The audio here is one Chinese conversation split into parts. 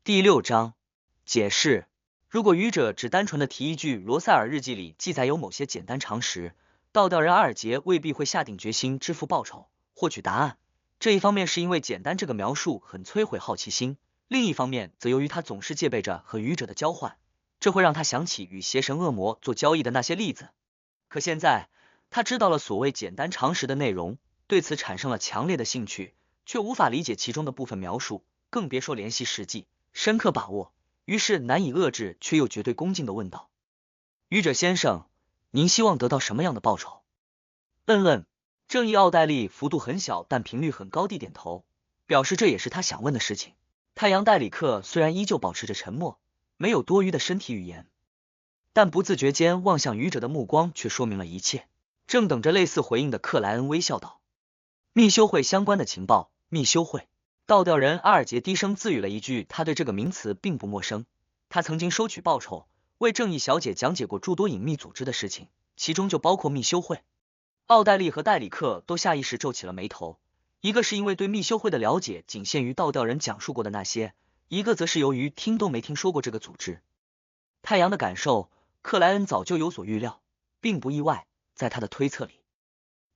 第6章解释。如果愚者只单纯的提一句罗塞尔日记里记载有某些简单常识，倒吊人阿尔杰未必会下定决心支付报酬，获取答案。这一方面是因为简单这个描述很摧毁好奇心，另一方面则由于他总是戒备着和愚者的交换，这会让他想起与邪神恶魔做交易的那些例子。可现在他知道了所谓简单常识的内容，对此产生了强烈的兴趣，却无法理解其中的部分描述，更别说联系实际，深刻把握。于是难以遏制却又绝对恭敬地问道：愚者先生，您希望得到什么样的报酬？正义奥黛丽幅度很小但频率很高地点头，表示这也是他想问的事情。太阳戴里克虽然依旧保持着沉默，没有多余的身体语言，但不自觉间望向愚者的目光却说明了一切。正等着类似回应的克莱恩微笑道：密修会相关的情报。密修会。倒吊人阿尔杰低声自语了一句，他对这个名词并不陌生，他曾经收取报酬，为正义小姐讲解过诸多隐秘组织的事情，其中就包括密修会。奥黛丽和戴里克都下意识皱起了眉头，一个是因为对密修会的了解仅限于倒吊人讲述过的那些，一个则是由于听都没听说过这个组织。太阳的感受，克莱恩早就有所预料，并不意外，在他的推测里，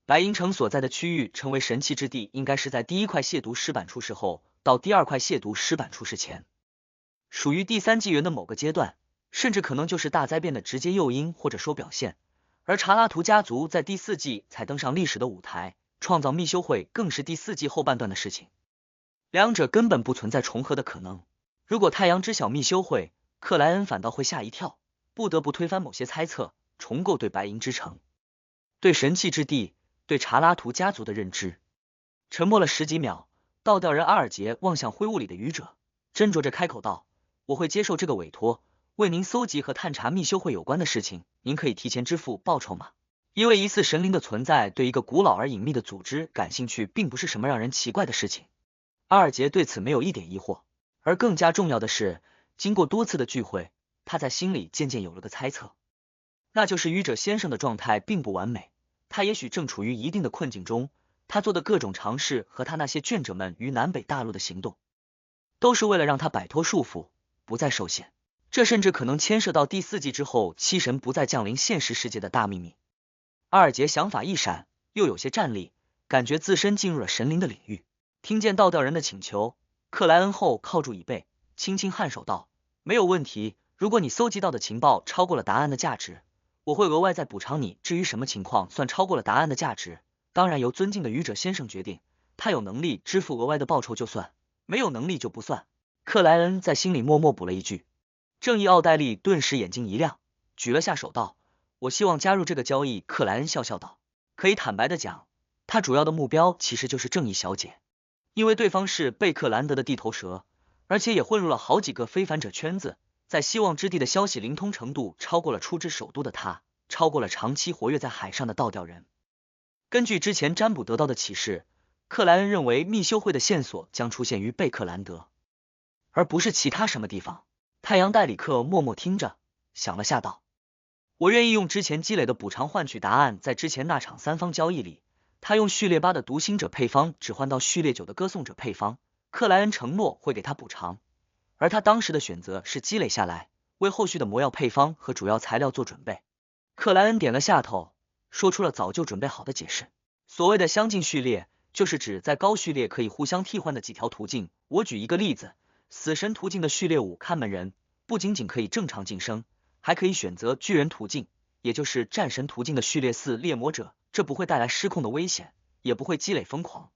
白银城所在的区域成为神器之地，应该是在第一块亵渎石板出世后到第2块亵渎石板出世前，属于第3纪元的某个阶段，甚至可能就是大灾变的直接诱因或者说表现。而查拉图家族在第4纪才登上历史的舞台，创造密修会更是第4纪后半段的事情，两者根本不存在重合的可能。如果太阳知晓密修会，克莱恩反倒会吓一跳，不得不推翻某些猜测，重构对白银之城、对神器之地、对查拉图家族的认知。沉默了10几秒，倒吊人阿尔杰望向灰雾里的愚者，斟酌着开口道：我会接受这个委托，为您搜集和探查密修会有关的事情，您可以提前支付报酬吗？因为疑似神灵的存在对一个古老而隐秘的组织感兴趣，并不是什么让人奇怪的事情。阿尔杰对此没有一点疑惑，而更加重要的是，经过多次的聚会，他在心里渐渐有了个猜测，那就是愚者先生的状态并不完美，他也许正处于一定的困境中，他做的各种尝试和他那些眷者们于南北大陆的行动，都是为了让他摆脱束缚，不再受限。这甚至可能牵涉到第4纪之后七神不再降临现实世界的大秘密。阿尔杰想法一闪，又有些战栗，感觉自身进入了神灵的领域。听见倒吊人的请求，克莱恩后靠住椅背，轻轻颔首道：没有问题，如果你搜集到的情报超过了答案的价值，我会额外再补偿你。至于什么情况算超过了答案的价值，当然由尊敬的愚者先生决定，他有能力支付额外的报酬就算，没有能力就不算。克莱恩在心里默默补了一句。正义奥黛丽顿时眼睛一亮，举了下手道：我希望加入这个交易。克莱恩笑笑道：可以坦白的讲，他主要的目标其实就是正义小姐，因为对方是贝克兰德的地头蛇，而且也混入了好几个非凡者圈子，在希望之地的消息灵通程度超过了出至首都的他，超过了长期活跃在海上的倒吊人。根据之前占卜得到的启示，克莱恩认为密修会的线索将出现于贝克兰德，而不是其他什么地方。太阳戴里克默默听着，想了下道：我愿意用之前积累的补偿换取答案。在之前那场3方交易里，他用序列8的读心者配方只换到序列9的歌颂者配方，克莱恩承诺会给他补偿，而他当时的选择是积累下来，为后续的魔药配方和主要材料做准备。克莱恩点了下头，说出了早就准备好的解释。所谓的相近序列，就是指在高序列可以互相替换的几条途径。我举一个例子，死神途径的序列5看门人，不仅仅可以正常晋升，还可以选择巨人途径，也就是战神途径的序列4猎魔者，这不会带来失控的危险，也不会积累疯狂。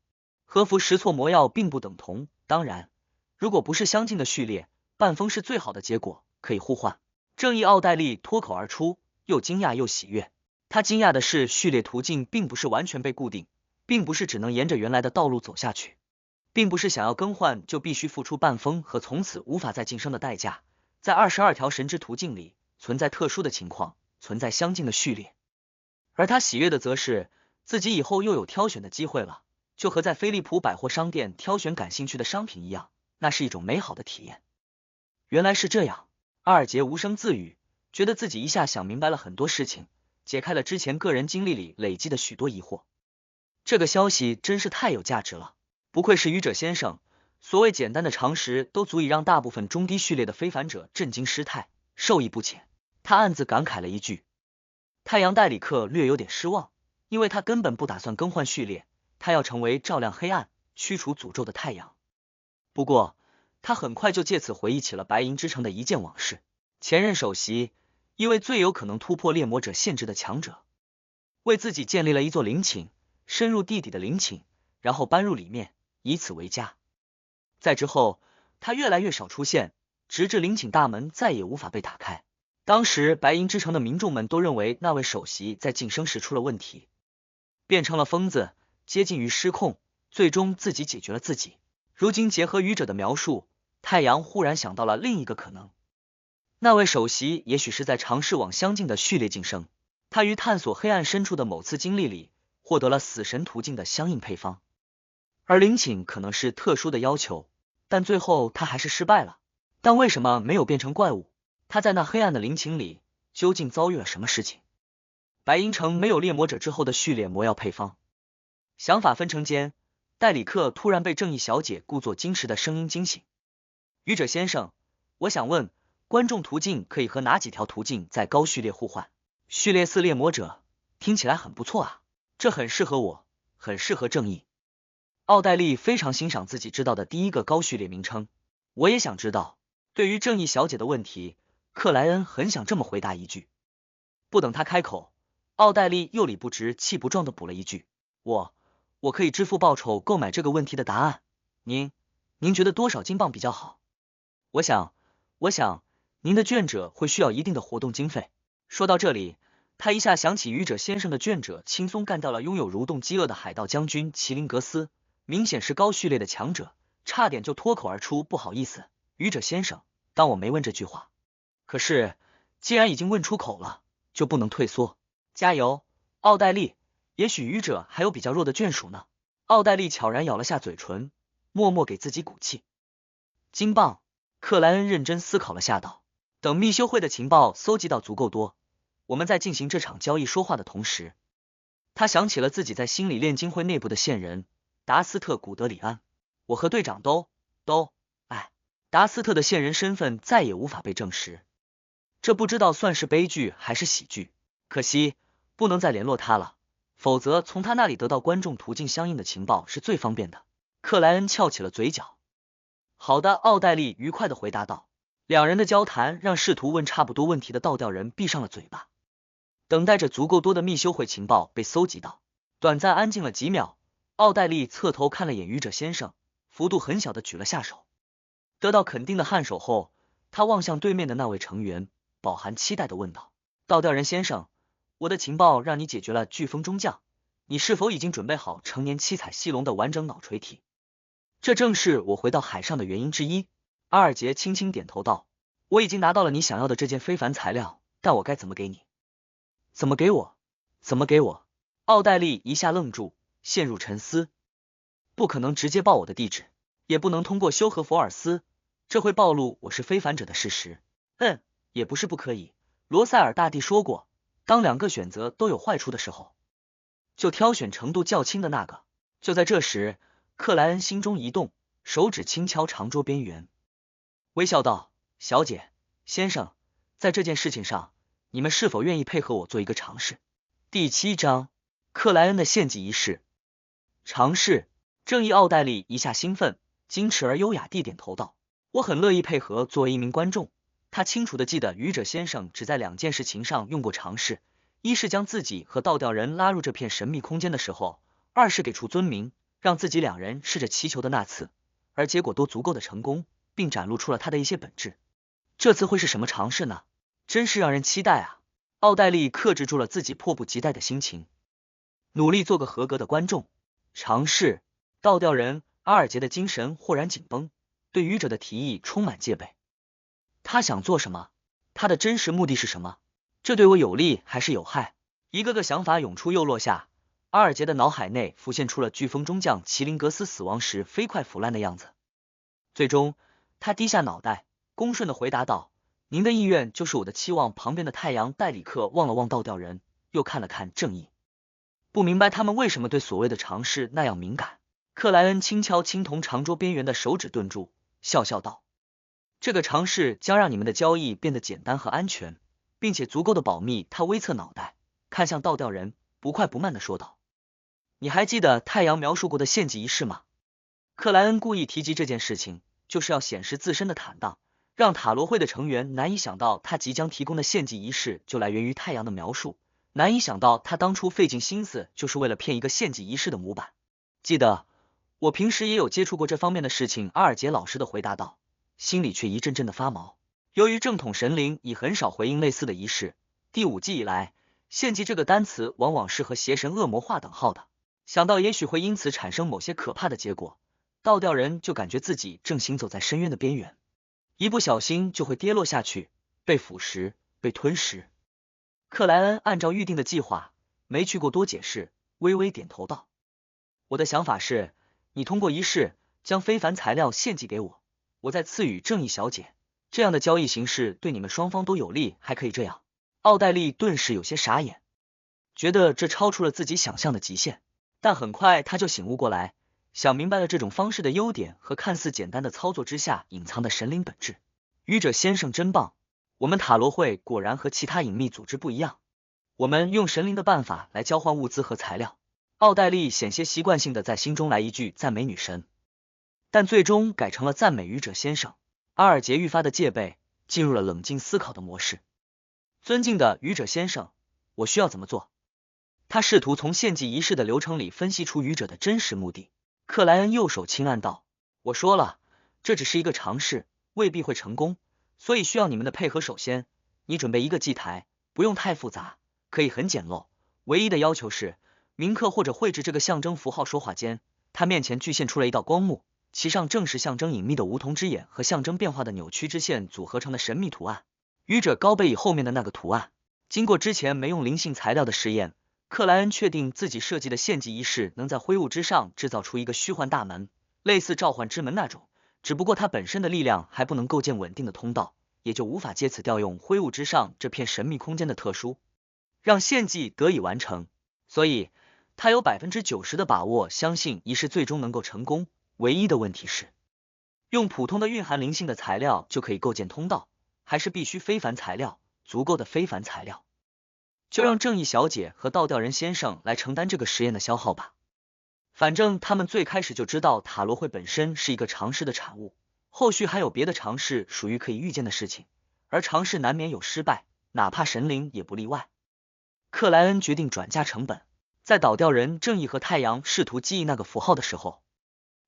和服实错魔药并不等同，当然，如果不是相近的序列，半疯是最好的结果，可以互换。正义奥黛丽脱口而出，又惊讶又喜悦。他惊讶的是，序列途径并不是完全被固定，并不是只能沿着原来的道路走下去，并不是想要更换就必须付出半疯和从此无法再晋升的代价。在22条神之途径里，存在特殊的情况，存在相近的序列。而他喜悦的则是，自己以后又有挑选的机会了，就和在飞利浦百货商店挑选感兴趣的商品一样，那是一种美好的体验。原来是这样，阿尔杰无声自语，觉得自己一下想明白了很多事情，解开了之前个人经历里累积的许多疑惑。这个消息真是太有价值了，不愧是愚者先生，所谓简单的常识，都足以让大部分中低序列的非凡者震惊失态，受益不浅。他暗自感慨了一句。太阳戴里克略有点失望，因为他根本不打算更换序列，他要成为照亮黑暗、驱除诅咒的太阳。不过，他很快就借此回忆起了白银之城的一件往事。前任首席，一位最有可能突破猎魔者限制的强者，为自己建立了一座陵寝，深入地底的陵寝，然后搬入里面，以此为家。在之后，他越来越少出现，直至陵寝大门再也无法被打开。当时白银之城的民众们都认为那位首席在晋升时出了问题，变成了疯子，接近于失控，最终自己解决了自己。如今结合愚者的描述，太阳忽然想到了另一个可能，那位首席也许是在尝试往相近的序列晋升。他于探索黑暗深处的某次经历里获得了死神途径的相应配方，而陵寝可能是特殊的要求，但最后他还是失败了。但为什么没有变成怪物？他在那黑暗的陵寝里究竟遭遇了什么事情？白银城没有猎魔者之后的序列魔药配方。想法分成间，戴里克突然被正义小姐故作矜持的声音惊醒。愚者先生，我想问，观众途径可以和哪几条途径在高序列互换？序列4猎魔者，听起来很不错啊，这很适合我，很适合正义。奥黛丽非常欣赏自己知道的第一个高序列名称，我也想知道。对于正义小姐的问题，克莱恩很想这么回答一句。不等他开口，奥黛丽又理不直气不壮的补了一句，我可以支付报酬购买这个问题的答案，您觉得多少金镑比较好？我想，您的卷者会需要一定的活动经费。说到这里，他一下想起愚者先生的卷者轻松干掉了拥有蠕动饥饿的海盗将军麒麟格斯，明显是高序列的强者，差点就脱口而出不好意思，愚者先生，当我没问这句话。可是，既然已经问出口了，就不能退缩。加油，奥黛丽，也许愚者还有比较弱的眷属呢。奥黛丽悄然咬了下嘴唇，默默给自己鼓气。金棒，克莱恩认真思考了下道，等密修会的情报搜集到足够多，我们在进行这场交易说话的同时，他想起了自己在心理炼金会内部的线人达斯特·古德里安。我和队长都，达斯特的线人身份再也无法被证实。这不知道算是悲剧还是喜剧，可惜不能再联络他了，否则从他那里得到观众途径相应的情报是最方便的。克莱恩翘起了嘴角。好的，奥黛丽愉快地回答道。两人的交谈让试图问差不多问题的倒吊人闭上了嘴巴，等待着足够多的密修会情报被搜集到。短暂安静了几秒，奥黛丽侧头看了眼愚者先生，幅度很小的举了下手。得到肯定的颔首后，他望向对面的那位成员，饱含期待的问道：倒吊人先生，我的情报让你解决了飓风中将，你是否已经准备好成年七彩犀龙的完整脑垂体？这正是我回到海上的原因之一。阿尔杰轻轻点头道，我已经拿到了你想要的这件非凡材料，但我该怎么给你？怎么给我？奥黛丽一下愣住，陷入沉思。不可能直接报我的地址，也不能通过休和佛尔斯，这会暴露我是非凡者的事实。也不是不可以，罗塞尔大帝说过，当两个选择都有坏处的时候，就挑选程度较轻的那个。就在这时，克莱恩心中一动，手指轻敲长桌边缘，微笑道：小姐，先生，在这件事情上，你们是否愿意配合我做一个尝试？第7章，克莱恩的献祭仪式。尝试。正义奥黛丽一下兴奋，矜持而优雅地点头道：我很乐意配合。作为一名观众，他清楚地记得愚者先生只在2件事情上用过尝试，一是将自己和倒吊人拉入这片神秘空间的时候，二是给出尊名，让自己两人试着祈求的那次，而结果都足够的成功，并展露出了他的一些本质。这次会是什么尝试呢？真是让人期待啊！奥黛丽克制住了自己迫不及待的心情，努力做个合格的观众。尝试。倒吊人阿尔杰的精神豁然紧绷，对愚者的提议充满戒备。他想做什么？他的真实目的是什么？这对我有利还是有害？一个个想法涌出又落下，阿尔杰的脑海内浮现出了飓风中将麒麟格斯死亡时飞快腐烂的样子。最终，他低下脑袋，恭顺地回答道：您的意愿就是我的期望。旁边的太阳戴里克望了望倒吊人，又看了看正义，不明白他们为什么对所谓的尝试那样敏感。克莱恩轻敲青铜长桌边缘的手指顿住，笑笑道：“这个尝试将让你们的交易变得简单和安全，并且足够的保密。”他微侧脑袋，看向倒吊人，不快不慢的说道：“你还记得太阳描述过的献祭仪式吗？”克莱恩故意提及这件事情，就是要显示自身的坦荡，让塔罗会的成员难以想到他即将提供的献祭仪式就来源于太阳的描述，难以想到他当初费尽心思就是为了骗一个献祭仪式的模板。记得，我平时也有接触过这方面的事情。阿尔杰老实的回答道，心里却一阵阵的发毛。由于正统神灵已很少回应类似的仪式，第5纪以来，献祭这个单词往往是和邪神恶魔划等号的。想到也许会因此产生某些可怕的结果，倒吊人就感觉自己正行走在深渊的边缘，一不小心就会跌落下去，被腐蚀，被吞噬。克莱恩按照预定的计划，没去过多解释，微微点头道：“我的想法是，你通过仪式将非凡材料献祭给我，我再赐予正义小姐，这样的交易形式对你们双方都有利。还可以这样。”奥黛丽顿时有些傻眼，觉得这超出了自己想象的极限，但很快他就醒悟过来，想明白了这种方式的优点和看似简单的操作之下隐藏的神灵本质。愚者先生真棒，我们塔罗会果然和其他隐秘组织不一样，我们用神灵的办法来交换物资和材料。奥黛丽险些习惯性的在心中来一句赞美女神，但最终改成了赞美愚者先生。阿尔杰愈发的戒备，进入了冷静思考的模式。尊敬的愚者先生，我需要怎么做？他试图从献祭仪式的流程里分析出愚者的真实目的。克莱恩右手轻按道：“我说了，这只是一个尝试，未必会成功，所以需要你们的配合。首先，你准备一个祭台，不用太复杂，可以很简陋，唯一的要求是铭刻或者绘制这个象征符号。”说话间，他面前具现出了一道光幕，其上正是象征隐秘的梧桐之眼和象征变化的扭曲之线组合成的神秘图案。愚者高背椅后面的那个图案，经过之前没用灵性材料的试验，克莱恩确定自己设计的献祭仪式能在灰雾之上制造出一个虚幻大门，类似召唤之门那种，只不过它本身的力量还不能构建稳定的通道，也就无法借此调用灰雾之上这片神秘空间的特殊，让献祭得以完成。所以他有90%的把握相信仪式最终能够成功。唯一的问题是，用普通的蕴含灵性的材料就可以构建通道，还是必须非凡材料，足够的非凡材料？就让正义小姐和倒吊人先生来承担这个实验的消耗吧。反正他们最开始就知道塔罗会本身是一个尝试的产物，后续还有别的尝试属于可以预见的事情，而尝试难免有失败，哪怕神灵也不例外。克莱恩决定转嫁成本，在倒吊人正义和太阳试图记忆那个符号的时候，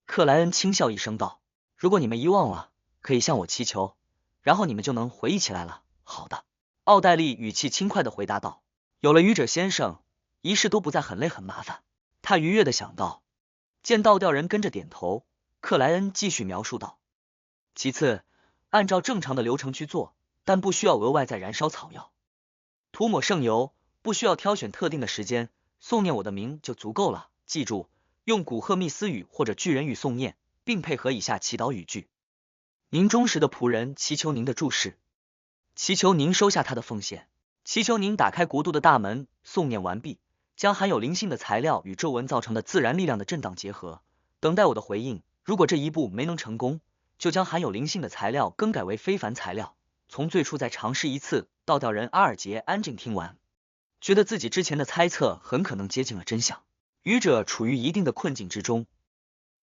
克莱恩轻笑一声道：“如果你们遗忘了，可以向我祈求，然后你们就能回忆起来了。”好的，奥黛丽语气轻快的回答道。有了愚者先生，仪式都不再很累很麻烦，他愉悦的想到。见倒吊人跟着点头，克莱恩继续描述道：“其次，按照正常的流程去做，但不需要额外再燃烧草药，涂抹圣油，不需要挑选特定的时间，诵念我的名就足够了。记住，用古赫密斯语或者巨人语诵念，并配合以下祈祷语句：您忠实的仆人祈求您的注视，祈求您收下他的奉献，祈求您打开国度的大门。诵念完毕，将含有灵性的材料与咒文造成的自然力量的震荡结合，等待我的回应。如果这一步没能成功，就将含有灵性的材料更改为非凡材料，从最初再尝试一次。”倒吊人阿尔杰安静听完，觉得自己之前的猜测很可能接近了真相。愚者处于一定的困境之中，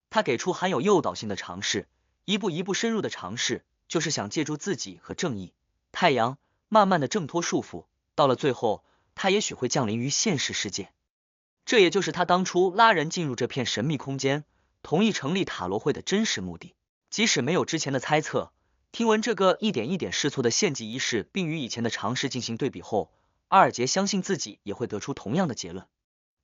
他给出含有诱导性的尝试，一步一步深入的尝试，就是想借助自己和正义太阳慢慢的挣脱束缚，到了最后他也许会降临于现实世界。这也就是他当初拉人进入这片神秘空间，同意成立塔罗会的真实目的。即使没有之前的猜测，听闻这个一点一点试错的献祭仪式，并与以前的尝试进行对比后，阿尔杰相信自己也会得出同样的结论。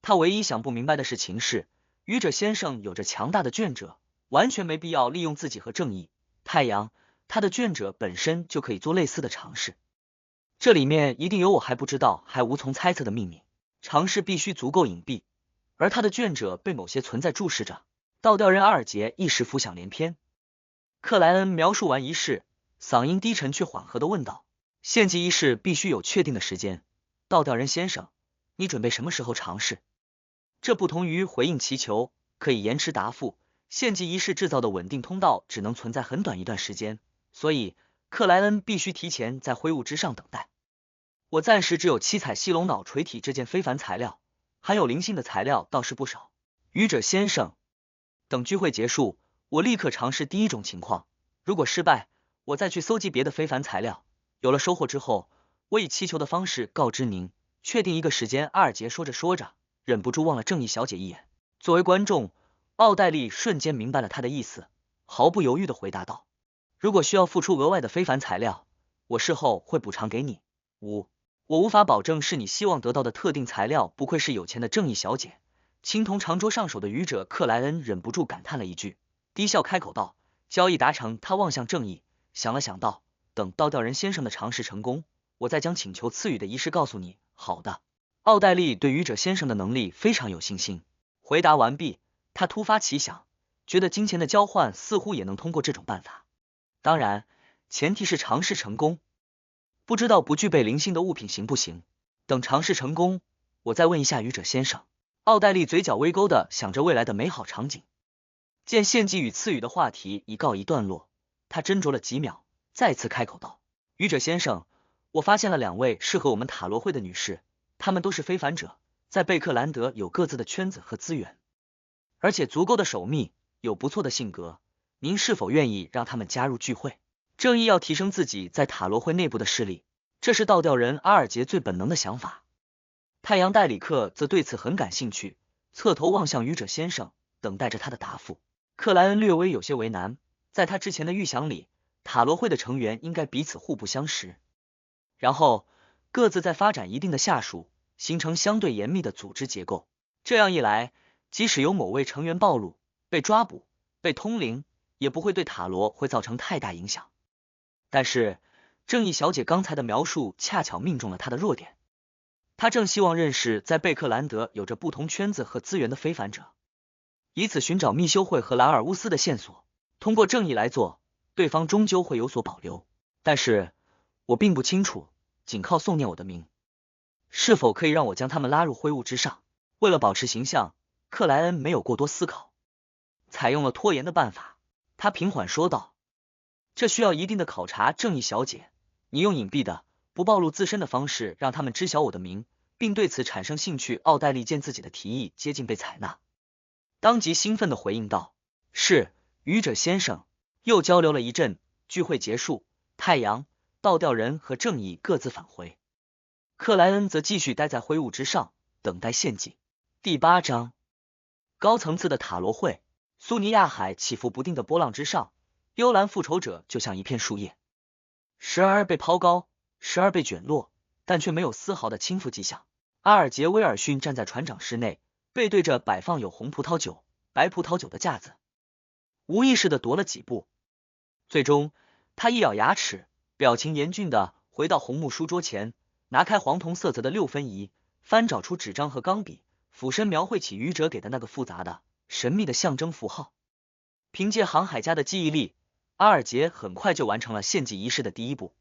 他唯一想不明白的是情势，愚者先生有着强大的眷者，完全没必要利用自己和正义太阳，他的眷者本身就可以做类似的尝试。这里面一定有我还不知道还无从猜测的秘密，尝试必须足够隐蔽，而他的眷者被某些存在注视着。倒吊人阿尔杰一时浮想联翩。克莱恩描述完仪式，嗓音低沉却缓和的问道：“献祭仪式必须有确定的时间，倒吊人先生，你准备什么时候尝试？”这不同于回应祈求，可以延迟答复。献祭仪式制造的稳定通道只能存在很短一段时间，所以克莱恩必须提前在灰雾之上等待。我暂时只有七彩细龙脑垂体这件非凡材料，含有灵性的材料倒是不少。愚者先生，等聚会结束，我立刻尝试第一种情况，如果失败，我再去搜集别的非凡材料。有了收获之后，我以祈求的方式告知您，确定一个时间。阿尔杰说着说着，忍不住望了正义小姐一眼。作为观众，奥黛丽瞬间明白了他的意思，毫不犹豫地回答道：如果需要付出额外的非凡材料，我事后会补偿给你。我无法保证是你希望得到的特定材料，不愧是有钱的正义小姐。青铜长桌上手的愚者克莱恩忍不住感叹了一句，低笑开口道：交易达成。他望向正义，想了想道：等倒吊人先生的尝试成功，我再将请求赐予的仪式告诉你。好的。奥黛丽对愚者先生的能力非常有信心。回答完毕，他突发奇想，觉得金钱的交换似乎也能通过这种办法。当然，前提是尝试成功。不知道不具备灵性的物品行不行？等尝试成功，我再问一下愚者先生。奥黛丽嘴角微勾的想着未来的美好场景。见献祭与赐予的话题已告一段落，他斟酌了几秒，再次开口道：愚者先生，我发现了2位适合我们塔罗会的女士，她们都是非凡者，在贝克兰德有各自的圈子和资源，而且足够的守密，有不错的性格。您是否愿意让她们加入聚会？正义要提升自己在塔罗会内部的势力，这是倒吊人阿尔杰最本能的想法。太阳戴里克则对此很感兴趣，侧头望向愚者先生，等待着他的答复。克莱恩略微有些为难，在他之前的预想里，塔罗会的成员应该彼此互不相识，然后各自再发展一定的下属，形成相对严密的组织结构。这样一来，即使有某位成员暴露、被抓捕、被通灵，也不会对塔罗会造成太大影响。但是正义小姐刚才的描述恰巧命中了她的弱点，她正希望认识在贝克兰德有着不同圈子和资源的非凡者，以此寻找密修会和兰尔乌斯的线索。通过正义来做，对方终究会有所保留，但是我并不清楚，仅靠诵念我的名，是否可以让我将他们拉入灰雾之上。为了保持形象，克莱恩没有过多思考，采用了拖延的办法。他平缓说道：这需要一定的考察。正义小姐，你用隐蔽的、不暴露自身的方式让他们知晓我的名，并对此产生兴趣。奥黛丽见自己的提议接近被采纳，当即兴奋地回应道：是，愚者先生。又交流了一阵，聚会结束，太阳、倒吊人和正义各自返回，克莱恩则继续待在灰雾之上，等待献祭。第8章，高层次的塔罗会。苏尼亚海起伏不定的波浪之上，幽兰复仇者就像一片树叶，时而被抛高，时而被卷落，但却没有丝毫的倾覆迹象。阿尔杰威尔逊站在船长室内，背对着摆放有红葡萄酒、白葡萄酒的架子，无意识的踱了几步，最终他一咬牙齿，表情严峻的回到红木书桌前，拿开黄铜色泽的6分仪，翻找出纸张和钢笔，俯身描绘起愚者给的那个复杂的、神秘的象征符号。凭借航海家的记忆力，阿尔杰很快就完成了献祭仪式的第一步。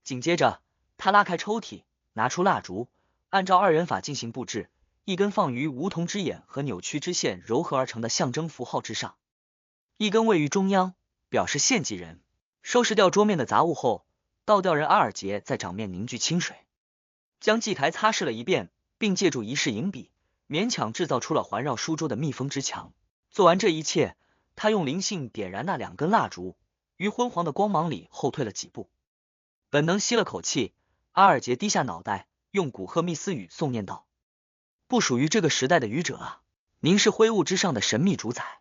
紧接着，他拉开抽屉，拿出蜡烛，按照2元法进行布置，一根放于梧桐之眼和扭曲之线糅合而成的象征符号之上，一根位于中央，表示献祭人。收拾掉桌面的杂物后，倒吊人阿尔杰在掌面凝聚清水，将祭台擦拭了一遍，并借助仪式银笔，勉强制造出了环绕书桌的密封之墙。做完这一切，他用灵性点燃那2根蜡烛，于昏黄的光芒里后退了几步，本能吸了口气。阿尔杰低下脑袋，用古赫密斯语诵念道：不属于这个时代的愚者啊，您是灰雾之上的神秘主宰，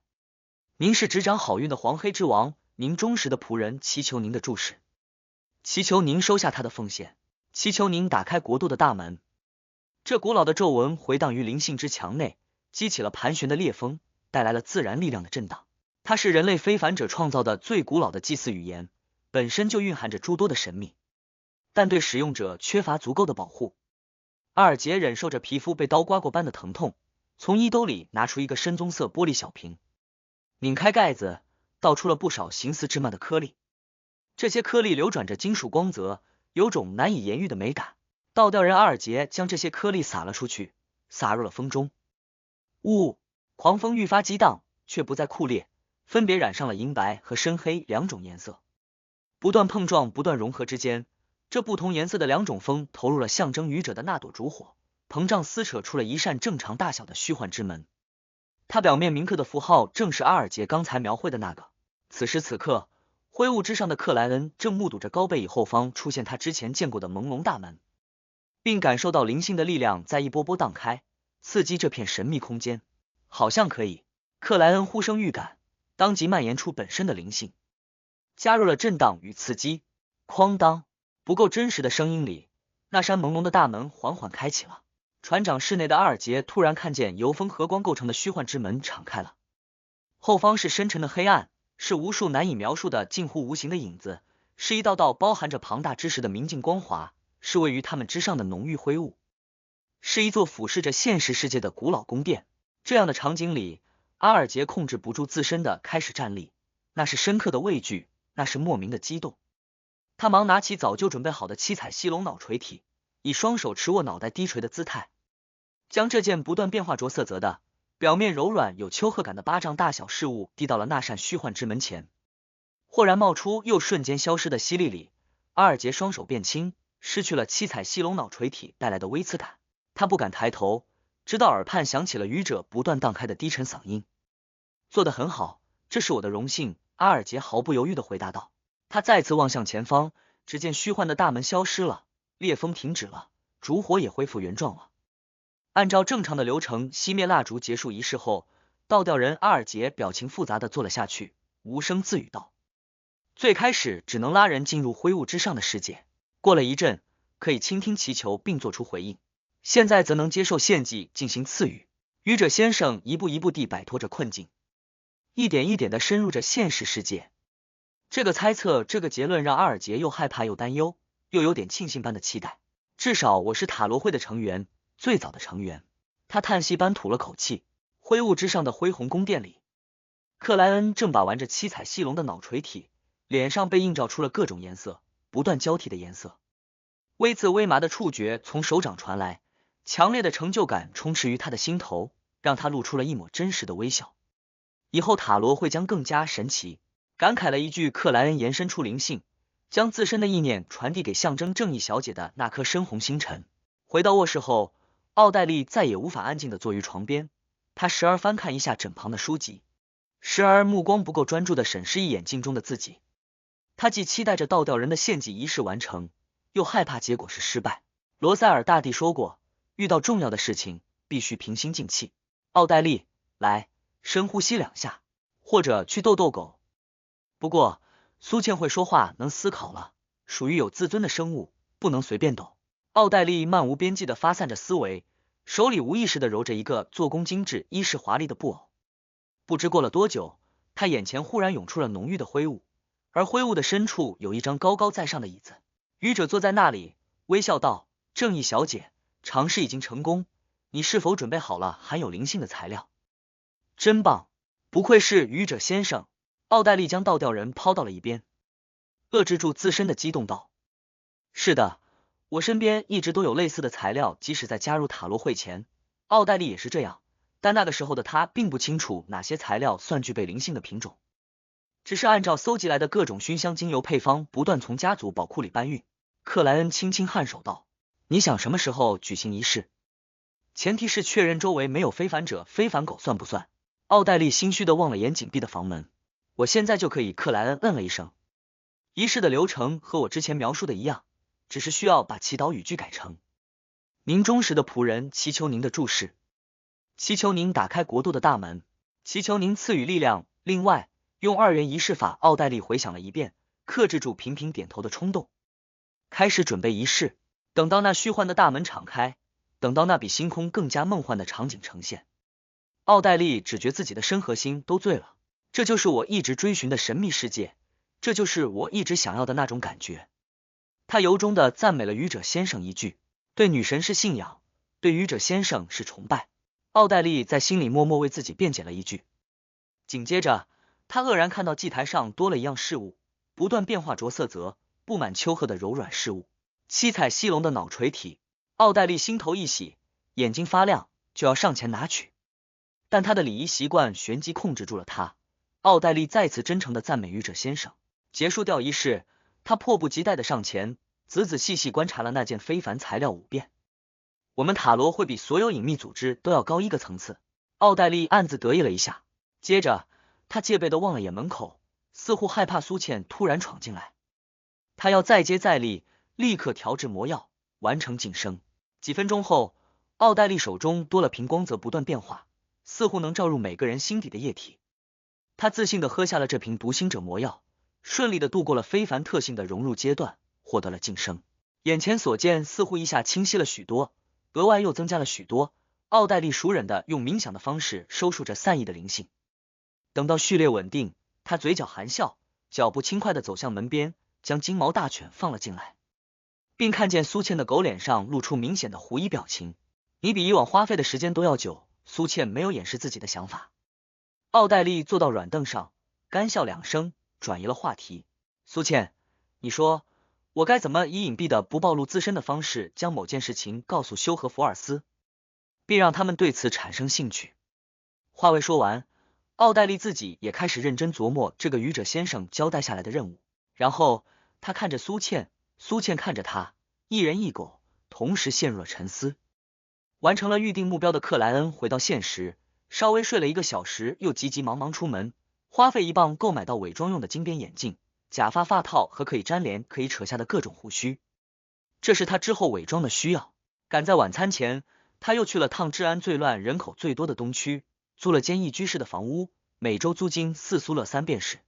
您是执掌好运的黄黑之王，您忠实的仆人祈求您的注视，祈求您收下他的奉献，祈求您打开国度的大门。这古老的咒文回荡于灵性之墙内，激起了盘旋的裂风，带来了自然力量的震荡。它是人类非凡者创造的最古老的祭祀语言，本身就蕴含着诸多的神秘，但对使用者缺乏足够的保护。阿尔杰忍受着皮肤被刀刮过般的疼痛，从衣兜里拿出一个深棕色玻璃小瓶，拧开盖子，倒出了不少形似芝麻的颗粒。这些颗粒流转着金属光泽，有种难以言喻的美感。倒吊人阿尔杰将这些颗粒撒了出去，洒入了风中。呜！狂风愈发激荡，却不再酷烈，分别染上了银白和深黑两种颜色，不断碰撞，不断融合之间，这不同颜色的两种风投入了象征愚者的那朵烛火，膨胀撕扯出了一扇正常大小的虚幻之门。它表面铭刻的符号正是阿尔杰刚才描绘的那个。此时此刻，灰雾之上的克莱恩正目睹着高贝以后方出现他之前见过的朦胧大门，并感受到灵性的力量在一波波荡开，刺激这片神秘空间。好像可以，克莱恩呼声预感，当即蔓延出本身的灵性，加入了震荡与刺激。哐当，不够真实的声音里，那扇朦胧的大门缓缓开启了。船长室内的阿尔杰突然看见由风和光构成的虚幻之门敞开了，后方是深沉的黑暗，是无数难以描述的近乎无形的影子，是一道道包含着庞大知识的明净光华，是位于他们之上的浓郁灰雾，是一座俯视着现实世界的古老宫殿。这样的场景里，阿尔杰控制不住自身的开始站立，那是深刻的畏惧，那是莫名的激动。他忙拿起早就准备好的七彩犀龙脑锤体，以双手持握脑袋低垂的姿态，将这件不断变化着色泽的、表面柔软有丘壑感的巴掌大小事物递到了那扇虚幻之门前。豁然冒出又瞬间消失的吸力里，阿尔杰双手变轻，失去了七彩犀龙脑锤体带来的微刺感。他不敢抬头，直到耳畔响起了愚者不断荡开的低沉嗓音。做得很好，这是我的荣幸，阿尔杰毫不犹豫地回答道。他再次望向前方，只见虚幻的大门消失了，烈风停止了，烛火也恢复原状了。按照正常的流程，熄灭蜡烛结束仪式后，倒吊人阿尔杰表情复杂地坐了下去，无声自语道：最开始只能拉人进入灰雾之上的世界，过了一阵可以倾听祈求并做出回应，现在则能接受献祭进行赐予。愚者先生一步一步地摆脱着困境，一点一点地深入着现实世界。这个猜测，这个结论让阿尔杰又害怕又担忧，又有点庆幸般的期待。至少我是塔罗会的成员，最早的成员。他叹息般吐了口气。灰雾之上的恢宏宫殿里，克莱恩正把玩着七彩犀龙的脑锤体，脸上被映照出了各种颜色，不断交替的颜色。微刺微麻的触觉从手掌传来，强烈的成就感充斥于他的心头，让他露出了一抹真实的微笑。以后塔罗会将更加神奇。感慨了一句，克莱恩延伸出灵性，将自身的意念传递给象征正义小姐的那颗深红星辰。回到卧室后，奥黛丽再也无法安静地坐于床边，她时而翻看一下枕旁的书籍，时而目光不够专注地审视一眼镜中的自己。她既期待着倒吊人的献祭仪式完成，又害怕结果是失败。罗塞尔大帝说过，遇到重要的事情必须平心静气。奥黛丽，来，深呼吸2下，或者去逗逗狗。不过苏茜会说话，能思考了，属于有自尊的生物，不能随便抖。奥黛丽漫无边际地发散着思维，手里无意识地揉着一个做工精致、衣饰华丽的布偶。不知过了多久，她眼前忽然涌出了浓郁的灰雾，而灰雾的深处有一张高高在上的椅子。愚者坐在那里，微笑道：正义小姐，尝试已经成功，你是否准备好了含有灵性的材料？真棒，不愧是愚者先生。奥黛丽将倒吊人抛到了一边，遏制住自身的激动道：是的，我身边一直都有类似的材料，即使在加入塔罗会前，奥黛丽也是这样，但那个时候的她并不清楚哪些材料算具备灵性的品种，只是按照搜集来的各种熏香精油配方不断从家族宝库里搬运。克莱恩轻轻颔首道：你想什么时候举行仪式？前提是确认周围没有非凡者，非凡狗算不算？奥黛丽心虚地望了眼紧闭的房门。我现在就可以。克莱恩嗯了一声。仪式的流程和我之前描述的一样，只是需要把祈祷语句改成您忠实的仆人祈求您的注视，祈求您打开国度的大门，祈求您赐予力量。另外用2元仪式法。奥黛丽回想了一遍，克制住频频点头的冲动，开始准备仪式。等到那虚幻的大门敞开，等到那比星空更加梦幻的场景呈现，奥黛丽只觉自己的身和心都醉了。这就是我一直追寻的神秘世界，这就是我一直想要的那种感觉。他由衷地赞美了愚者先生一句，对女神是信仰，对愚者先生是崇拜。奥黛丽在心里默默为自己辩解了一句。紧接着，他愕然看到祭台上多了一样事物，不断变化着色泽，布满丘壑的柔软事物，七彩犀龙的脑锤体。奥黛丽心头一喜，眼睛发亮，就要上前拿取。但他的礼仪习惯旋即控制住了他。奥黛丽再次真诚地赞美愚者先生。结束掉仪式，他迫不及待地上前，仔仔细细观察了那件非凡材料5遍。我们塔罗会比所有隐秘组织都要高1个层次。奥黛丽暗自得意了一下，接着他戒备地望了眼门口，似乎害怕苏茜突然闯进来。他要再接再厉，立刻调制魔药，完成晋升。几分钟后，奥黛丽手中多了瓶光泽不断变化，似乎能照入每个人心底的液体。他自信地喝下了这瓶读心者魔药，顺利地度过了非凡特性的融入阶段，获得了晋升。眼前所见似乎一下清晰了许多，额外又增加了许多。奥黛丽熟稔地用冥想的方式收束着散逸的灵性。等到序列稳定，他嘴角含笑，脚步轻快地走向门边，将金毛大犬放了进来，并看见苏茜的狗脸上露出明显的狐疑表情。你比以往花费的时间都要久。苏茜没有掩饰自己的想法。奥黛丽坐到软凳上，干笑2声，转移了话题。苏茜，你说我该怎么以隐蔽的不暴露自身的方式将某件事情告诉休和福尔斯，并让他们对此产生兴趣？话未说完，奥黛丽自己也开始认真琢磨这个愚者先生交代下来的任务。然后他看着苏茜，苏茜看着他，一人一狗同时陷入了沉思。完成了预定目标的克莱恩回到现实，稍微睡了1个小时，又急急忙忙出门，花费1磅购买到伪装用的金边眼镜、假发发套和可以粘连可以扯下的各种胡须，这是他之后伪装的需要。赶在晚餐前，他又去了趟治安最乱、人口最多的东区，租了间1居室的房屋，每周租金4苏勒3便士，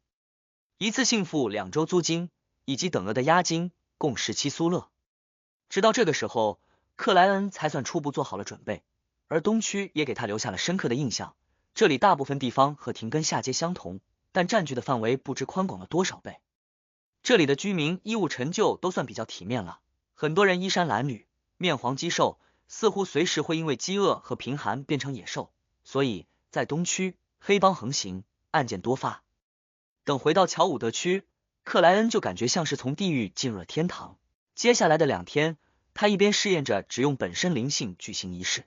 一次性付2周租金以及等额的押金，共17苏勒。直到这个时候，克莱恩才算初步做好了准备，而东区也给他留下了深刻的印象。这里大部分地方和廷根下街相同，但占据的范围不知宽广了多少倍。这里的居民衣物陈旧都算比较体面了，很多人衣衫褴褛，面黄肌瘦，似乎随时会因为饥饿和贫寒变成野兽，所以在东区黑帮横行，案件多发。等回到乔伍德区，克莱恩就感觉像是从地狱进入了天堂。接下来的2天，他一边试验着只用本身灵性举行仪式，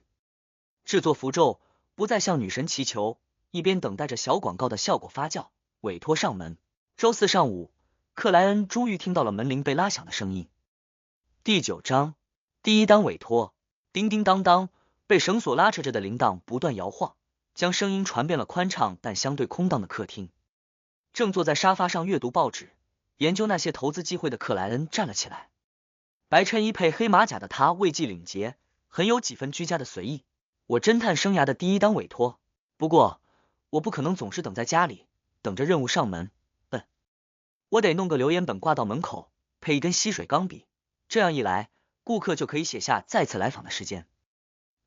制作符咒，不再向女神祈求，一边等待着小广告的效果发酵，委托上门。周4上午，克莱恩终于听到了门铃被拉响的声音。第9章，第1单委托。叮叮当当，被绳索拉扯着的铃铛不断摇晃，将声音传遍了宽敞但相对空荡的客厅。正坐在沙发上阅读报纸，研究那些投资机会的克莱恩站了起来。白衬衣配黑马甲的他未系领结，很有几分居家的随意。我侦探生涯的第1单委托，不过我不可能总是等在家里，等着任务上门。我得弄个留言本挂到门口，配一根吸水钢笔，这样一来，顾客就可以写下再次来访的时间，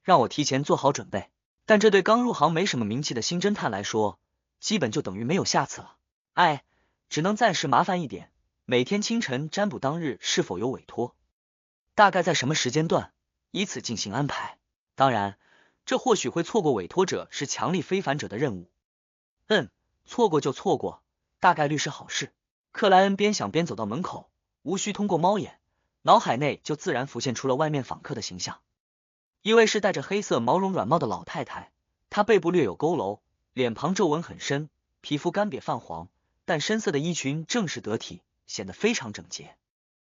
让我提前做好准备。但这对刚入行没什么名气的新侦探来说，基本就等于没有下次了。只能暂时麻烦一点，每天清晨占卜当日是否有委托，大概在什么时间段，以此进行安排。当然，这或许会错过委托者是强力非凡者的任务。错过就错过，大概率是好事。克莱恩边想边走到门口，无需通过猫眼，脑海内就自然浮现出了外面访客的形象。一位是戴着黑色毛绒软帽的老太太，她背部略有佝偻，脸庞皱纹很深，皮肤干瘪泛黄，但深色的衣裙正式得体，显得非常整洁。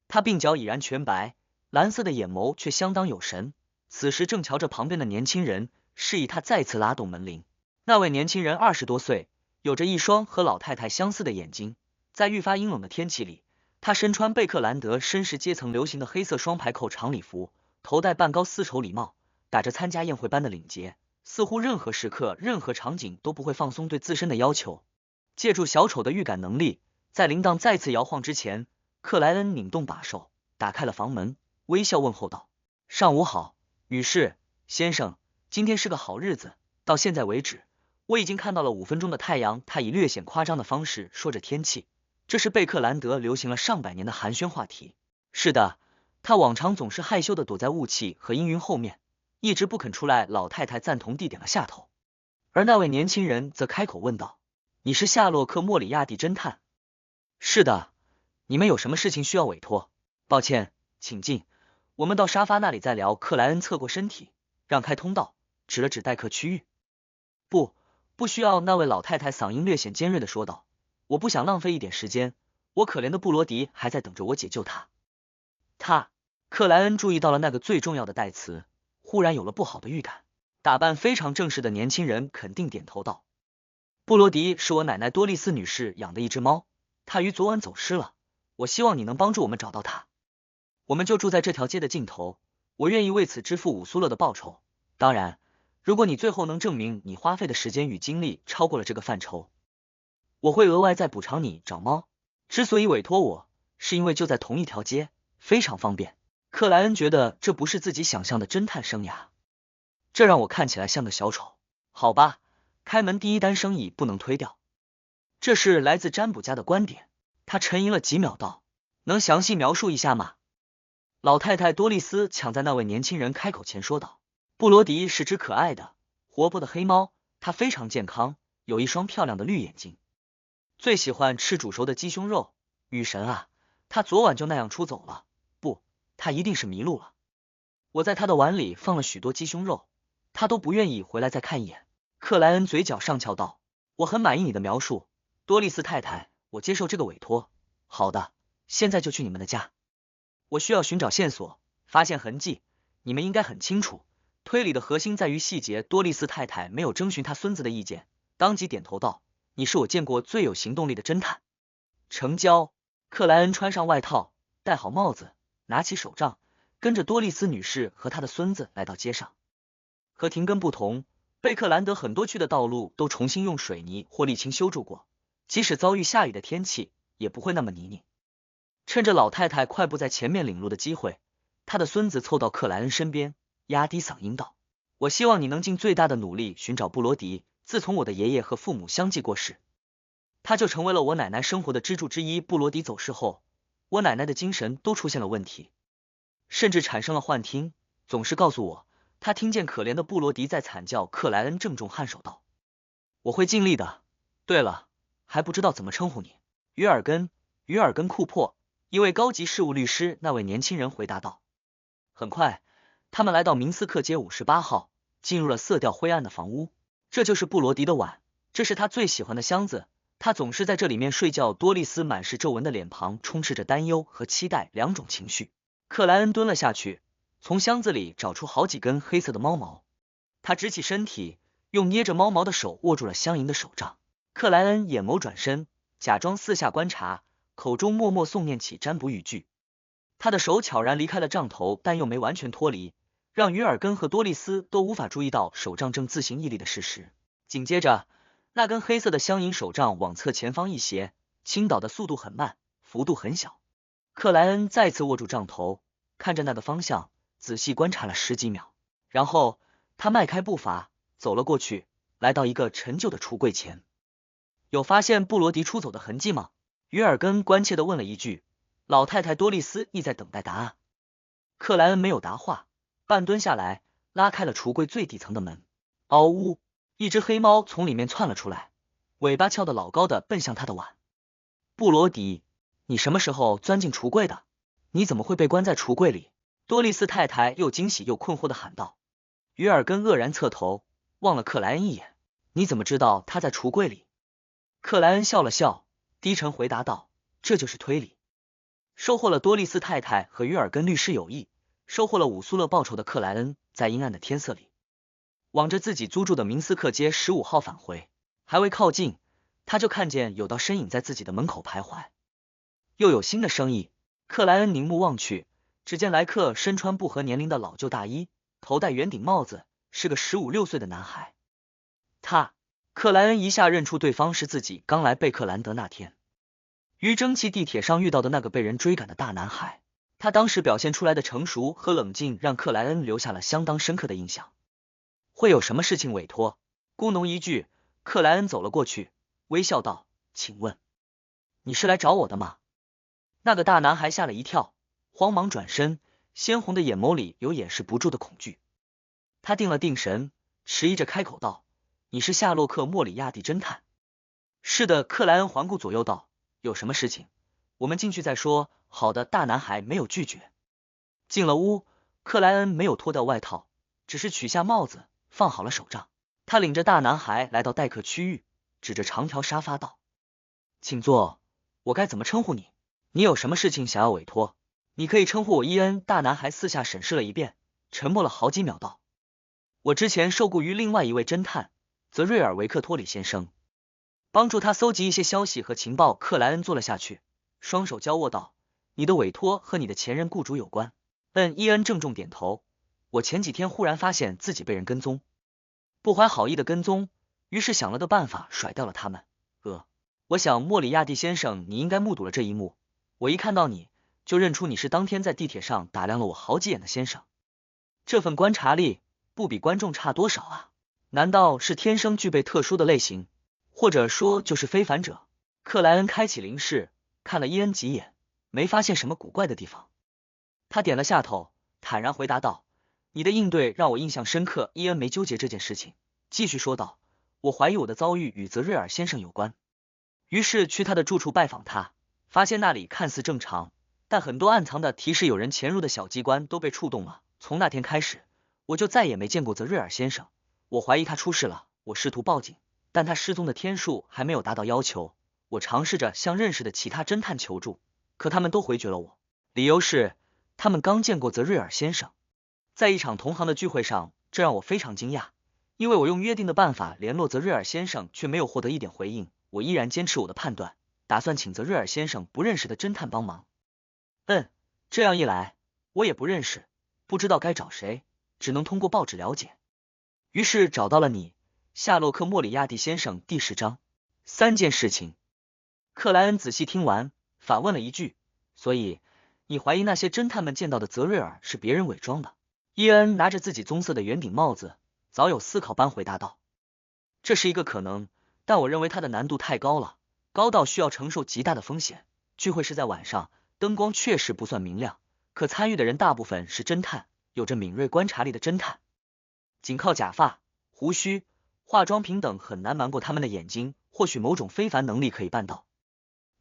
她鬓角已然全白，蓝色的眼眸却相当有神，此时正瞧着旁边的年轻人，示意他再次拉动门铃。那位年轻人20多岁，有着一双和老太太相似的眼睛，在愈发阴冷的天气里，他身穿贝克兰德绅士阶层流行的黑色双排扣长礼服，头戴半高丝绸礼帽，打着参加宴会般的领结，似乎任何时刻任何场景都不会放松对自身的要求。借助小丑的预感能力，在铃铛再次摇晃之前，克莱恩拧动把手，打开了房门，微笑问候道：上午好，女士，先生，今天是个好日子，到现在为止，我已经看到了5分钟的太阳。他以略显夸张的方式说着天气，这是贝克兰德流行了上百年的寒暄话题。是的，他往常总是害羞的躲在雾气和阴云后面，一直不肯出来。老太太赞同地点了下头，而那位年轻人则开口问道：你是夏洛克·莫里亚蒂侦探？是的，你们有什么事情需要委托？抱歉，请进，我们到沙发那里再聊。克莱恩侧过身体，让开通道，指了指待客区域。不需要。那位老太太嗓音略显尖锐的说道，我不想浪费一点时间，我可怜的布罗迪还在等着我解救他。克莱恩注意到了那个最重要的代词，忽然有了不好的预感。打扮非常正式的年轻人肯定点头道，布罗迪是我奶奶多丽丝女士养的一只猫，它于昨晚走失了，我希望你能帮助我们找到它。我们就住在这条街的尽头，我愿意为此支付5苏勒的报酬，当然如果你最后能证明你花费的时间与精力超过了这个范畴，我会额外再补偿你找猫。之所以委托我，是因为就在同一条街，非常方便。克莱恩觉得这不是自己想象的侦探生涯，这让我看起来像个小丑。好吧，开门第一单生意不能推掉。这是来自占卜家的观点。他沉吟了几秒道，能详细描述一下吗？老太太多丽丝抢在那位年轻人开口前说道，布罗迪是只可爱的活泼的黑猫，它非常健康，有一双漂亮的绿眼睛，最喜欢吃煮熟的鸡胸肉。雨神啊，他昨晚就那样出走了，不，他一定是迷路了。我在他的碗里放了许多鸡胸肉，他都不愿意回来再看一眼。克莱恩嘴角上翘道，我很满意你的描述，多丽丝太太，我接受这个委托。好的，现在就去你们的家。我需要寻找线索，发现痕迹。你们应该很清楚，推理的核心在于细节。多丽丝太太没有征询他孙子的意见，当即点头道，你是我见过最有行动力的侦探。成交。克莱恩穿上外套，戴好帽子，拿起手杖，跟着多丽丝女士和她的孙子来到街上。和廷根不同，贝克兰德很多区的道路都重新用水泥或沥青修筑过，即使遭遇下雨的天气，也不会那么泥泞。趁着老太太快步在前面领路的机会，他的孙子凑到克莱恩身边，压低嗓音道，我希望你能尽最大的努力寻找布罗迪。自从我的爷爷和父母相继过世，他就成为了我奶奶生活的支柱之一。布罗迪走失后，我奶奶的精神都出现了问题，甚至产生了幻听，总是告诉我他听见可怜的布罗迪在惨叫。克莱恩郑重颔首道，我会尽力的。对了，还不知道怎么称呼你。于尔根库珀，一位高级事务律师。那位年轻人回答道。很快，他们来到明斯克街58号，进入了色调灰暗的房屋。这就是布罗迪的碗，这是他最喜欢的箱子，他总是在这里面睡觉。多丽丝满是皱纹的脸庞充斥着担忧和期待两种情绪。克莱恩蹲了下去，从箱子里找出好几根黑色的猫毛，他直起身体，用捏着猫毛的手握住了相迎的手杖。克莱恩眼眸转身，假装四下观察，口中默默诵念起占卜语句。他的手悄然离开了杖头，但又没完全脱离，让于尔根和多丽丝都无法注意到手杖正自行屹立的事实。紧接着，那根黑色的相迎手杖往侧前方一斜，倾倒的速度很慢，幅度很小。克莱恩再次握住杖头，看着那个方向，仔细观察了10几秒，然后他迈开步伐走了过去，来到一个陈旧的橱柜前。有发现布罗迪出走的痕迹吗？于尔根关切地问了一句。老太太多丽丝亦在等待答案。克莱恩没有答话，半蹲下来，拉开了橱柜最底层的门。嗷呜！一只黑猫从里面窜了出来，尾巴翘得老高的奔向他的碗。布罗迪，你什么时候钻进橱柜的？你怎么会被关在橱柜里？多丽丝太太又惊喜又困惑地喊道。于尔根愕然侧头，望了克莱恩一眼。你怎么知道他在橱柜里？克莱恩笑了笑，低沉回答道，这就是推理。收获了多丽丝太太和于尔根律师友谊，收获了5苏勒报酬的克莱恩，在阴暗的天色里，往着自己租住的明斯克街15号返回。还未靠近，他就看见有道身影在自己的门口徘徊。又有新的生意。克莱恩凝目望去，只见来客身穿不合年龄的老旧大衣，头戴圆顶帽子，是个15、16岁的男孩。克莱恩一下认出对方是自己刚来贝克兰德那天于蒸汽地铁上遇到的那个被人追赶的大男孩。他当时表现出来的成熟和冷静让克莱恩留下了相当深刻的印象。会有什么事情委托？咕哝一句，克莱恩走了过去，微笑道，请问你是来找我的吗？那个大男孩吓了一跳，慌忙转身，鲜红的眼眸里有掩饰不住的恐惧。他定了定神，迟疑着开口道，你是夏洛克·莫里亚蒂侦探？是的。克莱恩环顾左右道，有什么事情？我们进去再说。好的。大男孩没有拒绝。进了屋，克莱恩没有脱掉外套，只是取下帽子，放好了手杖。他领着大男孩来到待客区域，指着长条沙发道：“请坐，我该怎么称呼你？你有什么事情想要委托？你可以称呼我伊恩。”大男孩四下审视了一遍，沉默了好几秒道：“我之前受雇于另外一位侦探泽瑞尔·维克托里先生，帮助他搜集一些消息和情报。”克莱恩坐了下去，双手交握道：“你的委托和你的前任雇主有关。”伊恩郑重点头。我前几天忽然发现自己被人跟踪，不怀好意的跟踪，于是想了个办法甩掉了他们。我想莫里亚蒂先生你应该目睹了这一幕，我一看到你就认出你是当天在地铁上打量了我好几眼的先生。这份观察力不比观众差多少啊？难道是天生具备特殊的类型，或者说就是非凡者？克莱恩开启灵视，看了伊恩几眼，没发现什么古怪的地方。他点了下头，坦然回答道：“你的应对让我印象深刻。”伊恩没纠结这件事情，继续说道：“我怀疑我的遭遇与泽瑞尔先生有关，于是去他的住处拜访他，发现那里看似正常，但很多暗藏的提示有人潜入的小机关都被触动了。从那天开始，我就再也没见过泽瑞尔先生。我怀疑他出事了，我试图报警，但他失踪的天数还没有达到要求。我尝试着向认识的其他侦探求助，可他们都回绝了我，理由是他们刚见过泽瑞尔先生，在一场同行的聚会上。这让我非常惊讶，因为我用约定的办法联络泽瑞尔先生，却没有获得一点回应。我依然坚持我的判断，打算请泽瑞尔先生不认识的侦探帮忙。这样一来，我也不认识，不知道该找谁，只能通过报纸了解。于是找到了你，夏洛克·莫里亚蒂先生。第10章3件事情。克莱恩仔细听完，反问了一句：“所以你怀疑那些侦探们见到的泽瑞尔是别人伪装的？”伊恩拿着自己棕色的圆顶帽子，早有思考般回答道：“这是一个可能，但我认为它的难度太高了，高到需要承受极大的风险。聚会是在晚上，灯光确实不算明亮，可参与的人大部分是侦探，有着敏锐观察力的侦探。仅靠假发、胡须、化妆品等很难瞒过他们的眼睛，或许某种非凡能力可以办到，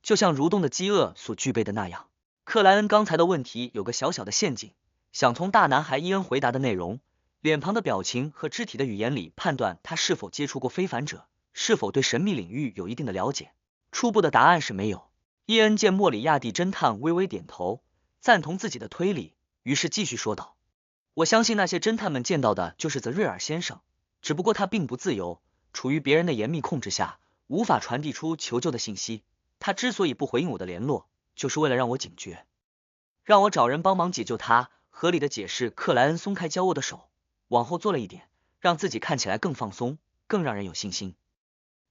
就像蠕动的饥饿所具备的那样。”克莱恩刚才的问题有个小小的陷阱，想从大男孩伊恩回答的内容、脸庞的表情和肢体的语言里判断他是否接触过非凡者，是否对神秘领域有一定的了解。初步的答案是没有。伊恩见莫里亚蒂侦探微微点头，赞同自己的推理，于是继续说道：“我相信那些侦探们见到的就是泽瑞尔先生，只不过他并不自由，处于别人的严密控制下，无法传递出求救的信息。他之所以不回应我的联络，就是为了让我警觉，让我找人帮忙解救他。”合理的解释。克莱恩松开交握的手，往后坐了一点，让自己看起来更放松，更让人有信心。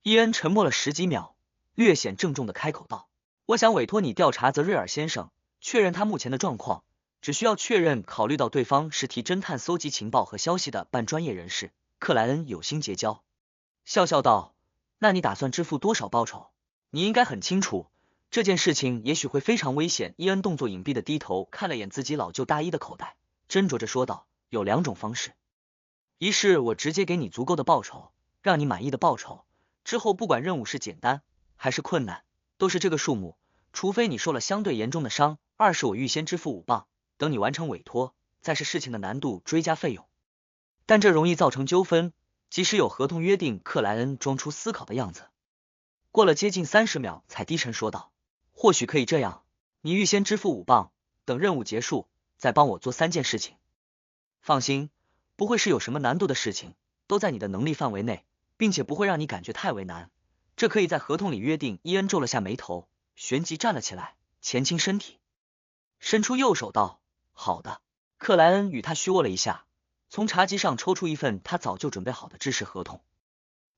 伊恩沉默了10几秒，略显郑重的开口道：“我想委托你调查泽瑞尔先生，确认他目前的状况，只需要确认考虑到对方是替侦探搜集情报和消息的半专业人士。”克莱恩有心结交，笑笑道：“那你打算支付多少报酬？你应该很清楚，这件事情也许会非常危险。”伊恩动作隐蔽的低头看了眼自己老旧大衣的口袋，斟酌着说道：“有2种方式，一是我直接给你足够的报酬，让你满意的报酬，之后不管任务是简单还是困难，都是这个数目，除非你受了相对严重的伤；二是我预先支付5磅，等你完成委托，再是事情的难度追加费用。但这容易造成纠纷，即使有合同约定。”克莱恩装出思考的样子，过了接近30秒才低沉说道：“或许可以这样，你预先支付5磅，等任务结束再帮我做3件事情。放心，不会是有什么难度的事情，都在你的能力范围内，并且不会让你感觉太为难，这可以在合同里约定。”伊恩皱了下眉头，旋即站了起来，前倾身体，伸出右手道：“好的。”克莱恩与他虚握了一下，从茶几上抽出一份他早就准备好的制式合同，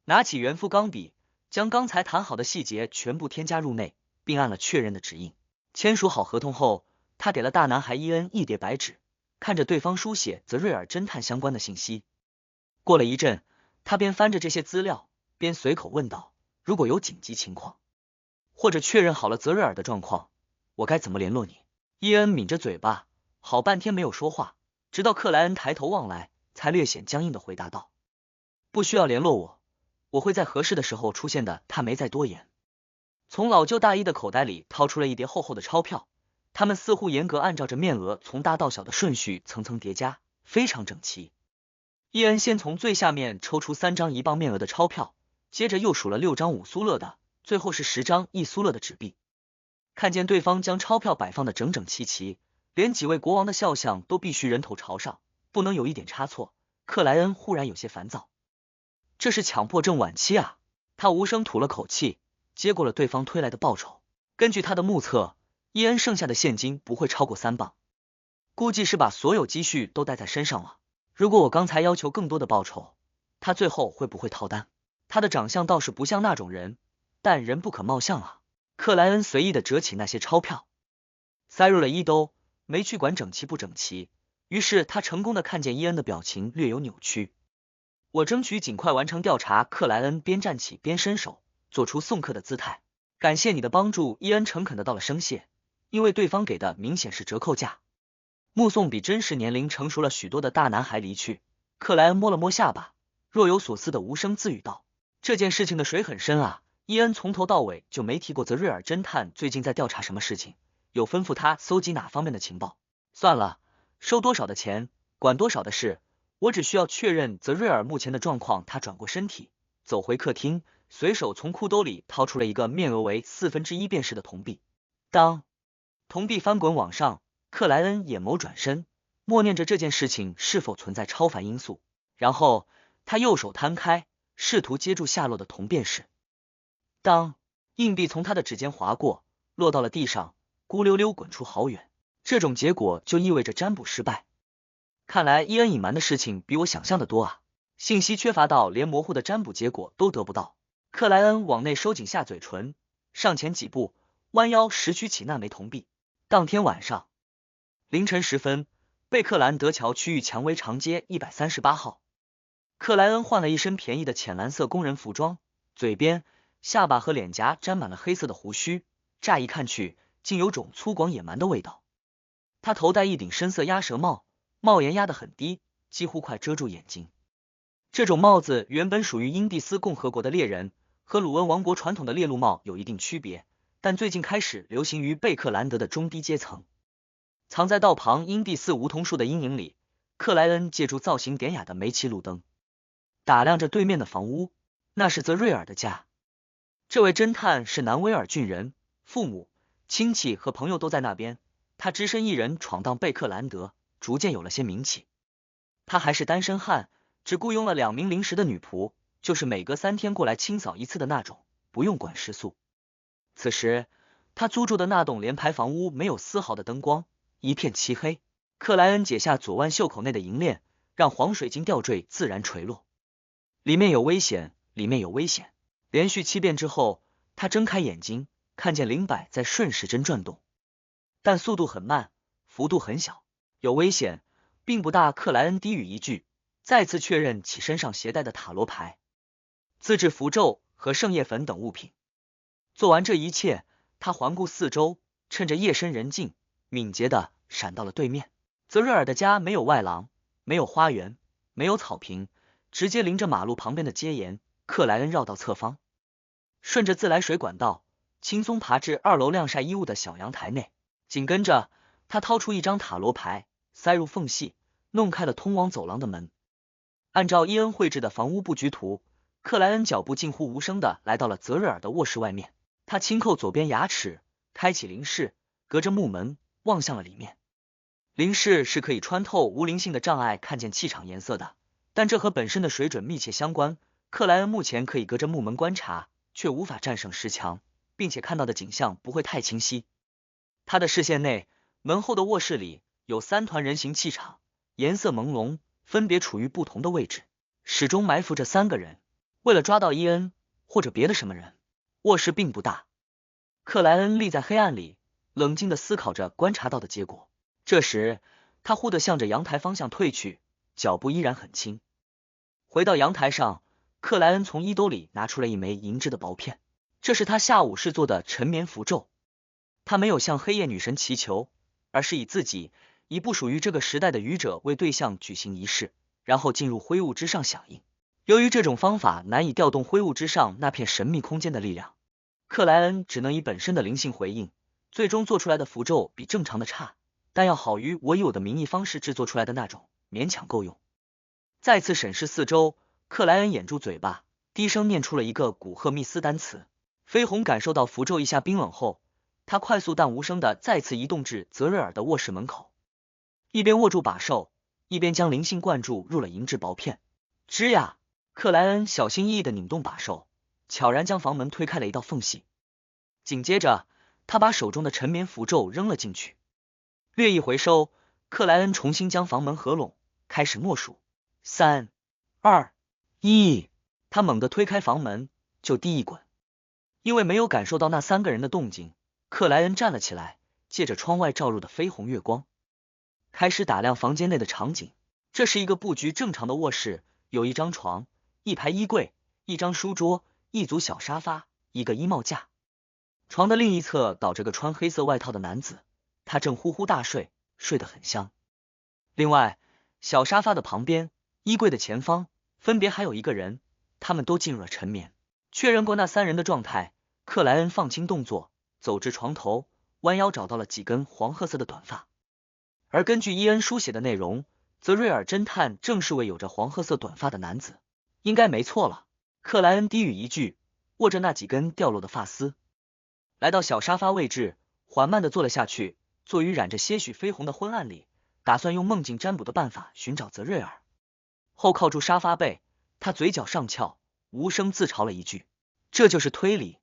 拿起原副钢笔，将刚才谈好的细节全部添加入内，并按了确认的指印。签署好合同后，他给了大男孩伊恩一叠白纸，看着对方书写泽瑞尔侦探相关的信息。过了一阵，他边翻着这些资料，边随口问道：“如果有紧急情况，或者确认好了泽瑞尔的状况，我该怎么联络你？”伊恩抿着嘴巴，好半天没有说话，直到克莱恩抬头望来，才略显僵硬的回答道：“不需要联络我，我会在合适的时候出现的。”他没再多言，从老旧大衣的口袋里掏出了一叠厚厚的钞票，他们似乎严格按照着面额从大到小的顺序层层叠加，非常整齐。伊恩先从最下面抽出3张1磅面额的钞票，接着又数了6张5苏勒的，最后是10张1苏勒的纸币。看见对方将钞票摆放的整整齐齐，连几位国王的肖像都必须人头朝上，不能有一点差错，克莱恩忽然有些烦躁。这是强迫症晚期啊！他无声吐了口气，接过了对方推来的报酬。根据他的目测，伊恩剩下的现金不会超过3磅，估计是把所有积蓄都带在身上了。如果我刚才要求更多的报酬，他最后会不会套单？他的长相倒是不像那种人，但人不可貌相啊。克莱恩随意的折起那些钞票，塞入了衣兜，没去管整齐不整齐。于是他成功的看见伊恩的表情略有扭曲。我争取尽快完成调查。克莱恩边站起边伸手，做出送客的姿态。感谢你的帮助。伊恩诚恳的道了声谢，因为对方给的明显是折扣价。目送比真实年龄成熟了许多的大男孩离去，克莱恩摸了摸下巴，若有所思的无声自语道：这件事情的水很深啊。伊恩从头到尾就没提过泽瑞尔侦探最近在调查什么事情，有吩咐他搜集哪方面的情报。算了，收多少的钱，管多少的事，我只需要确认泽瑞尔目前的状况。他转过身体，走回客厅，随手从裤兜里掏出了一个面额为1/4便士的铜币。当铜币翻滚往上，克莱恩眼眸转身，默念着这件事情是否存在超凡因素，然后他右手摊开，试图接住下落的铜便士。当硬币从他的指尖划过，落到了地上，咕溜溜滚出好远。这种结果就意味着占卜失败。看来伊恩隐瞒的事情比我想象的多啊，信息缺乏到连模糊的占卜结果都得不到。克莱恩往内收紧下嘴唇，上前几步，弯腰拾取起那枚铜币。当天晚上凌晨时分，贝克兰德桥区域蔷薇长街138号，克莱恩换了一身便宜的浅蓝色工人服装，嘴边、下巴和脸颊沾满了黑色的胡须，乍一看去竟有种粗犷野蛮的味道。他头戴一顶深色鸭舌帽，帽檐压得很低，几乎快遮住眼睛。这种帽子原本属于英蒂斯共和国的猎人，和鲁恩王国传统的猎鹿帽有一定区别，但最近开始流行于贝克兰德的中低阶层。藏在道旁英蒂斯梧桐树的阴影里，克莱恩借助造型典雅的煤气路灯，打量着对面的房屋，那是泽瑞尔的家。这位侦探是南威尔郡人，父母、亲戚和朋友都在那边。他只身一人闯荡贝克兰德，逐渐有了些名气。他还是单身汉，只雇佣了2名临时的女仆，就是每隔3天过来清扫一次的那种，不用管食宿。此时他租住的那栋联排房屋没有丝毫的灯光，一片漆黑。克莱恩解下左腕袖口内的银链，让黄水晶吊坠自然垂落。里面有危险，里面有危险。连续7遍之后，他睁开眼睛，看见灵摆在顺时针转动，但速度很慢，幅度很小。有危险，并不大。克莱恩低语一句，再次确认其身上携带的塔罗牌、自制符咒和圣叶粉等物品。做完这一切，他环顾四周，趁着夜深人静，敏捷地闪到了对面。泽瑞尔的家没有外廊，没有花园，没有草坪，直接临着马路旁边的街沿。克莱恩绕到侧方，顺着自来水管道，轻松爬至2楼晾晒衣物的小阳台内。紧跟着，他掏出一张塔罗牌，塞入缝隙，弄开了通往走廊的门。按照伊恩绘制的房屋布局图，克莱恩脚步近乎无声的来到了泽瑞尔的卧室外面。他轻扣左边牙齿，开启灵视，隔着木门望向了里面。灵视是可以穿透无灵性的障碍看见气场颜色的，但这和本身的水准密切相关。克莱恩目前可以隔着木门观察，却无法战胜10强，并且看到的景象不会太清晰。他的视线内，门后的卧室里有3团人形气场，颜色朦胧，分别处于不同的位置，始终埋伏着3个人。为了抓到伊恩或者别的什么人，卧室并不大。克莱恩立在黑暗里，冷静地思考着观察到的结果。这时，他忽地向着阳台方向退去，脚步依然很轻。回到阳台上，克莱恩从衣兜里拿出了一枚银质的薄片，这是他下午试做的沉眠符咒。他没有向黑夜女神祈求，而是以自己，以不属于这个时代的愚者为对象举行仪式，然后进入灰雾之上响应。由于这种方法难以调动灰雾之上那片神秘空间的力量，克莱恩只能以本身的灵性回应，最终做出来的符咒比正常的差，但要好于我以我的名义方式制作出来的那种，勉强够用。再次审视四周，克莱恩掩住嘴巴，低声念出了一个古赫密斯单词。绯红感受到符咒一下冰冷后，他快速但无声的再次移动至泽瑞尔的卧室门口，一边握住把手，一边将灵性灌注入了银质薄片。吱呀！克莱恩小心翼翼的拧动把手，悄然将房门推开了一道缝隙。紧接着，他把手中的沉眠符咒扔了进去。略一回收，克莱恩重新将房门合拢，开始默数：3、2、1。他猛地推开房门，就地一滚。因为没有感受到那3个人的动静，克莱恩站了起来，借着窗外照入的绯红月光，开始打量房间内的场景。这是一个布局正常的卧室，有一张床，一排衣柜，一张书桌，一组小沙发，一个衣帽架。床的另一侧倒着个穿黑色外套的男子，他正呼呼大睡，睡得很香。另外，小沙发的旁边，衣柜的前方，分别还有一个人，他们都进入了沉眠。确认过那3人的状态，克莱恩放轻动作，走至床头，弯腰找到了几根黄褐色的短发。而根据伊恩书写的内容，泽瑞尔侦探正是位有着黄褐色短发的男子，应该没错了。克莱恩低语一句，握着那几根掉落的发丝，来到小沙发位置，缓慢地坐了下去，坐于染着些许绯红的昏暗里，打算用梦境占卜的办法寻找泽瑞尔。后靠住沙发背，他嘴角上翘，无声自嘲了一句：这就是推理。